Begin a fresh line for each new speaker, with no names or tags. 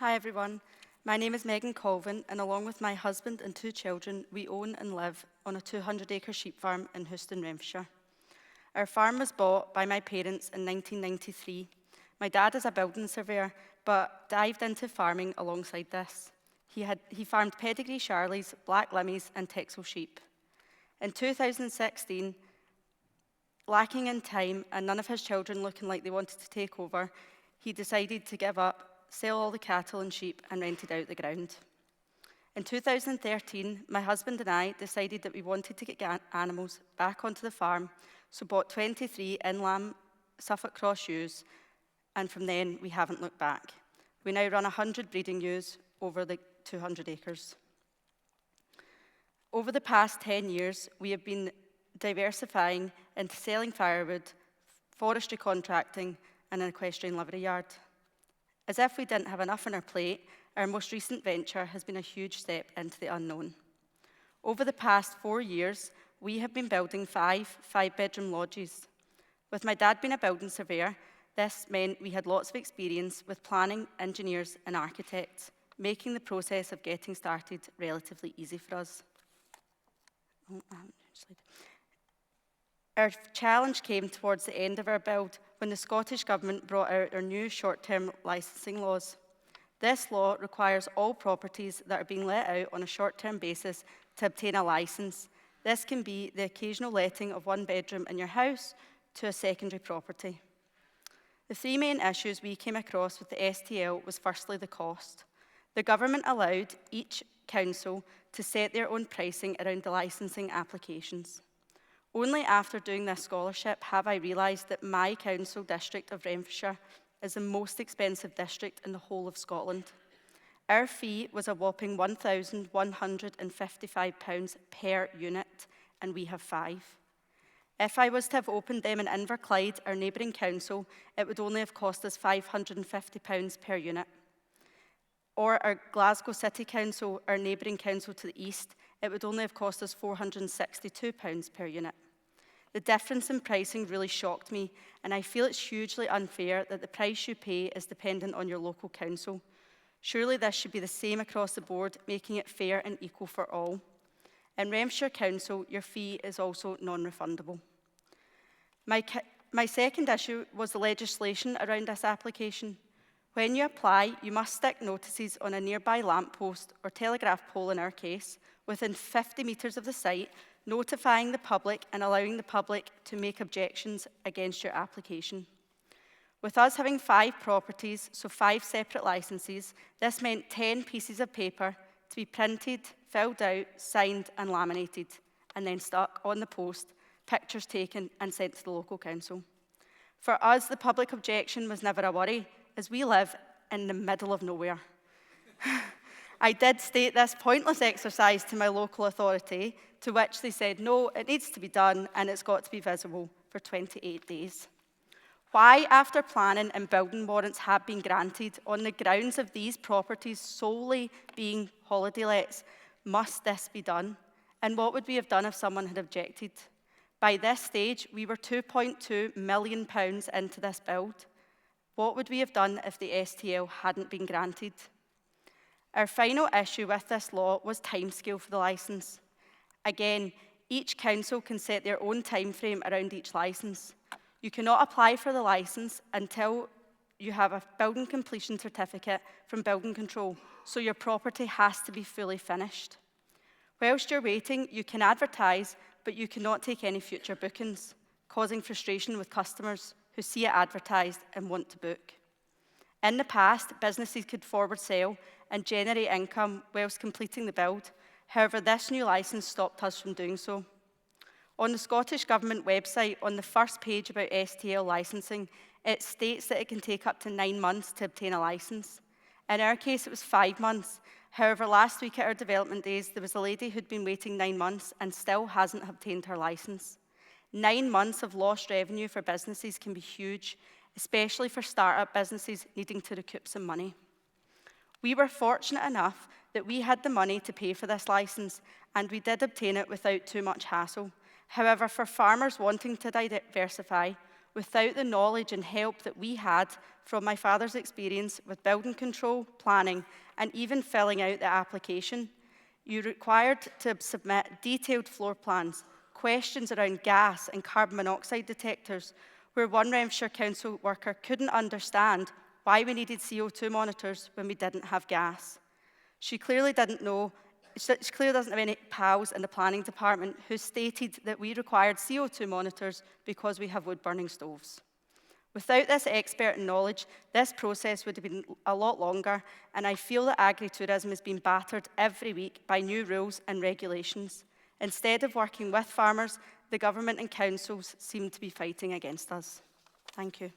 Hi everyone, my name is Megan Colvin, and along with my husband and 2 children, we own and live on a 200-acre sheep farm in Houston Renfrewshire. Our farm was bought by my parents in 1993. My dad is a building surveyor, but dived into farming alongside this. He farmed pedigree Charlies, black limmies and Texel sheep. In 2016, lacking in time and none of his children looking like they wanted to take over, he decided to give up, sell all the cattle and sheep, and rented out the ground. In 2013, my husband and I decided that we wanted to get animals back onto the farm, so bought 23 in-lamb Suffolk Cross ewes, and from then we haven't looked back. We now run 100 breeding ewes over the 200 acres. Over the past 10 years, we have been diversifying into selling firewood, forestry contracting, and an equestrian livery yard. As if we didn't have enough on our plate, our most recent venture has been a huge step into the unknown. Over the past 4 years, we have been building 5 5-bedroom lodges. With my dad being a building surveyor, this meant we had lots of experience with planning, engineers, and architects, making the process of getting started relatively easy for us. Our challenge came towards the end of our build when the Scottish Government brought out their new short-term licensing laws. This law requires all properties that are being let out on a short-term basis to obtain a license. This can be the occasional letting of one bedroom in your house to a secondary property. The 3 main issues we came across with the STL was firstly the cost. The government allowed each council to set their own pricing around the licensing applications. Only after doing this scholarship have I realised that my council district of Renfrewshire is the most expensive district in the whole of Scotland. Our fee was a whopping £1,155 per unit, and we have 5. If I was to have opened them in Inverclyde, our neighbouring council, it would only have cost us £550 per unit. Or our Glasgow City Council, our neighbouring council to the east, it would only have cost us £462 per unit. The difference in pricing really shocked me, and I feel it's hugely unfair that the price you pay is dependent on your local council. Surely this should be the same across the board, making it fair and equal for all. In Renfrewshire Council, your fee is also non-refundable. My second issue was the legislation around this application. When you apply, you must stick notices on a nearby lamppost or telegraph pole in our case, within 50 metres of the site, notifying the public and allowing the public to make objections against your application. With us having 5 properties, so 5 separate licenses, this meant 10 pieces of paper to be printed, filled out, signed and laminated, and then stuck on the post, pictures taken and sent to the local council. For us, the public objection was never a worry, as we live in the middle of nowhere. I did state this pointless exercise to my local authority, to which they said, no, it needs to be done and it's got to be visible for 28 days. Why, after planning and building warrants have been granted on the grounds of these properties solely being holiday lets, must this be done? And what would we have done if someone had objected? By this stage, we were £2.2 million into this build. What would we have done if the STL hadn't been granted? Our final issue with this law was timescale for the licence. Again, each council can set their own timeframe around each licence. You cannot apply for the licence until you have a building completion certificate from building control, so your property has to be fully finished. Whilst you're waiting, you can advertise, but you cannot take any future bookings, causing frustration with customers who see it advertised and want to book. In the past, businesses could forward sell and generate income whilst completing the build. However, this new licence stopped us from doing so. On the Scottish Government website, on the first page about STL licensing, it states that it can take up to 9 months to obtain a licence. In our case, it was 5 months. However, last week at our development days, there was a lady who'd been waiting 9 months and still hasn't obtained her licence. 9 months of lost revenue for businesses can be huge, especially for start-up businesses needing to recoup some money. We were fortunate enough that we had the money to pay for this licence, and we did obtain it without too much hassle. However, for farmers wanting to diversify, without the knowledge and help that we had from my father's experience with building control, planning, and even filling out the application. You were required to submit detailed floor plans, questions around gas and carbon monoxide detectors, where one Renfrewshire Council worker couldn't understand why we needed CO2 monitors when we didn't have gas. She clearly doesn't have any pals in the planning department who stated that we required CO2 monitors because we have wood-burning stoves. Without this expert knowledge, this process would have been a lot longer, and I feel that agritourism has been battered every week by new rules and regulations. Instead of working with farmers, the government and councils seem to be fighting against us. Thank you.